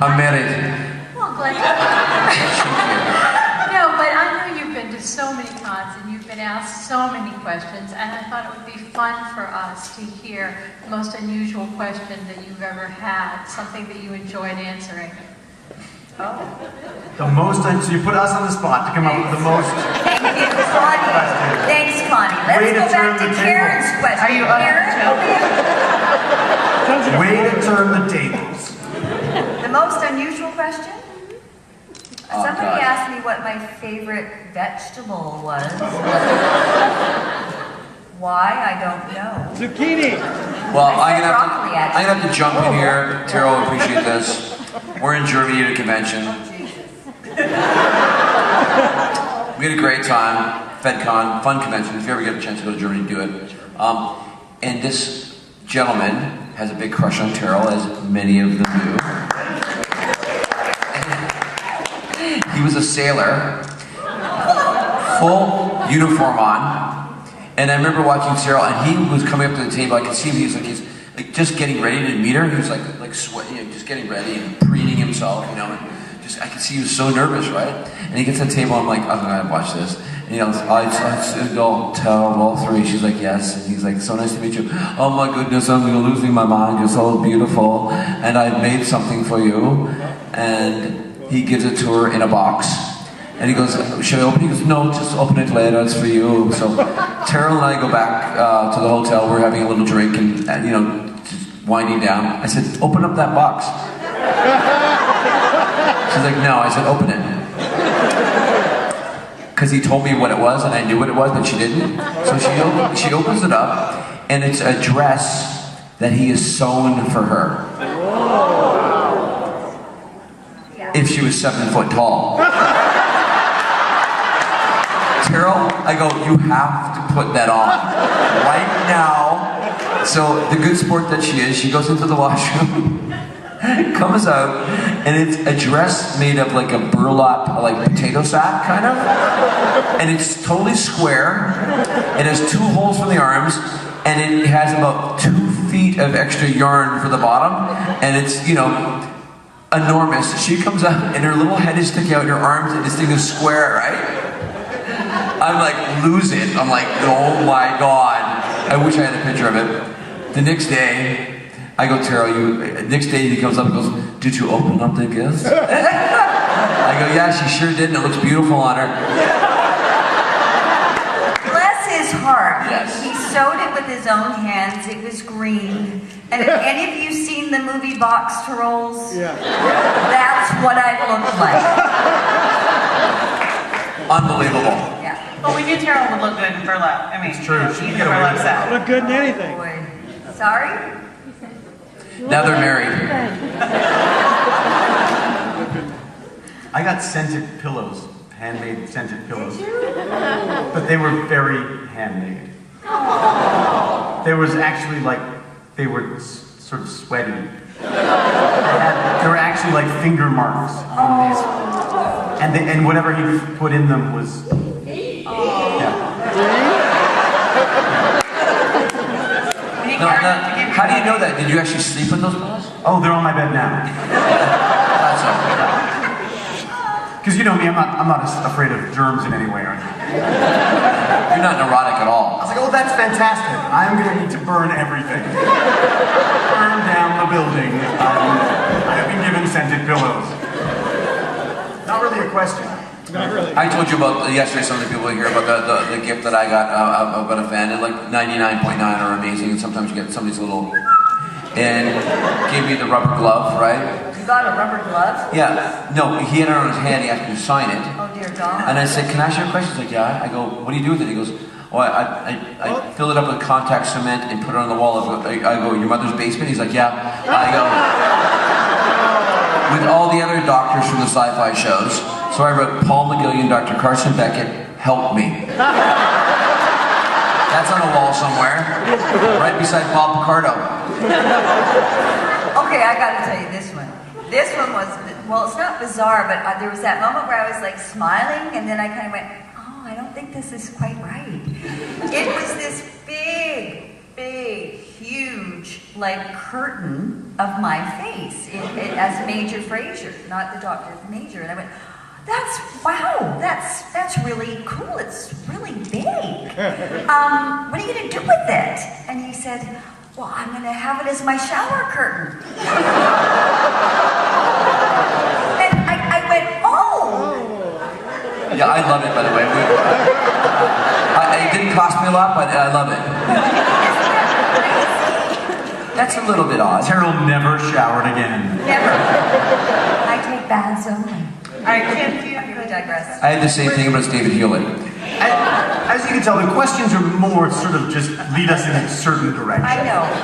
I'm married. Well, Glenn. No, but I know you've been to so many cons and you've been asked so many questions, and I thought it would be fun for us to hear the most unusual question that you've ever had, something that you enjoyed answering. Oh. The most, so you put us on the spot to come up with the most. Thank you, Connie. Thanks, Connie. Let's go back to Karen's question. Are you Karen? Way to turn the tables. The most unusual question? Somebody God. asked me what my favorite vegetable was. Why? I don't know. Zucchini. Well, I I'm said gonna broccoli, have to jump in here. Terrell will appreciate this. We're in Germany at a convention. We had a great time. FedCon, fun convention. If you ever get a chance to go to Germany, do it. And this gentleman has a big crush on Terrell, as many of them do. He was a sailor, full uniform on, and I remember watching Terrell, and he was coming up to the table. I could see him. He's like just getting ready to meet her. He was like sweating, just getting ready and preening himself, you know. And just I could see he was so nervous, right? And he gets to the table. I'm like, I'm gonna watch this. And he goes, I don't tell all three. She's like, yes. And he's like, so nice to meet you. Oh my goodness, I'm losing my mind. You're so beautiful, and I made something for you. And he gives it to her in a box. And he goes, should I open it? He goes, no, just open it later, it's for you. So Terrell and I go back to the hotel, we're having a little drink and you know, just winding down. I said, open up that box. She's like, no. I said, open it. Because he told me what it was and I knew what it was, but she didn't. So she opens it up and it's a dress that he has sewn for her. If she was 7 foot tall. Terrell, I go, you have to put that on right now. So the good sport that she is, she goes into the washroom, comes out, and it's a dress made of like a burlap, like potato sack kind of, and it's totally square. It has 2 holes for the arms, and it has about 2 feet of extra yarn for the bottom, and it's, you know, enormous. She comes out and her little head is sticking out, and her arms, and this thing is square, right? I'm like, lose it. I'm like, oh my God. I wish I had a picture of it. The next day, I go, Terrell, next day he comes up and goes, did you open up the gift? I go, yeah, she sure did, and it looks beautiful on her. Bless his heart. Yes. He sewed it with his own hands. It was green. And have any of you seen the movie Box Trolls? Yeah. That's what I looked like. Unbelievable. Yeah. Well, we knew Terrell would look good in burlap. I mean, It's true. She even can get away burlap with set. Look good in anything. Boy. Sorry? Now they're married. I got scented pillows, handmade scented pillows. But they were very handmade. There was actually like, they were sort of sweaty. There were actually like finger marks on these. And whatever he put in them was, yeah. How do you know that? Did you actually sleep in those pillows? Oh, they're on my bed now. That's all. Because you know me, I'm not afraid of germs in any way, are you? You're not neurotic at all. I was like, oh, that's fantastic. I'm going to need to burn everything. Burn down the building. I have been given scented pillows. Not really a question. Not really. I told you about yesterday, some of the people here, about the gift that I got about a fan, and like 99.9 are amazing, and sometimes you get somebody's little, and gave me the rubber glove, right? You got a rubber glove? Yeah, no, he had it on his hand, he asked me to sign it. Oh, dear God. And I said, can I ask you a question? He's like, yeah. I go, what do you do with it? He goes, oh, I fill it up with contact cement and put it on the wall. I go, your mother's basement? He's like, yeah. I go, with all the other doctors from the sci-fi shows. So I wrote, Paul McGillion, Dr. Carson Beckett, help me. That's on a wall somewhere, right beside Paul Picardo. Okay, I gotta tell you this one. This one was, well, it's not bizarre, but there was that moment where I was like smiling, and then I kind of went, oh, I don't think this is quite right. It was this big huge, like, curtain of my face as Major Frasier, not the Dr. Major. And I went, wow, that's really cool. It's really big. What are you going to do with it? And he said, well, I'm going to have it as my shower curtain. And I went, oh. Yeah, I love it, by the way. It didn't cost me a lot, but I love it. That's a little bit odd. Terrell never showered again. Never. I take baths only. All right, Kim, do you We digress. I had the same thing, but it's David Hewlett. As you can tell, the questions are more sort of just lead us in a certain direction. I know.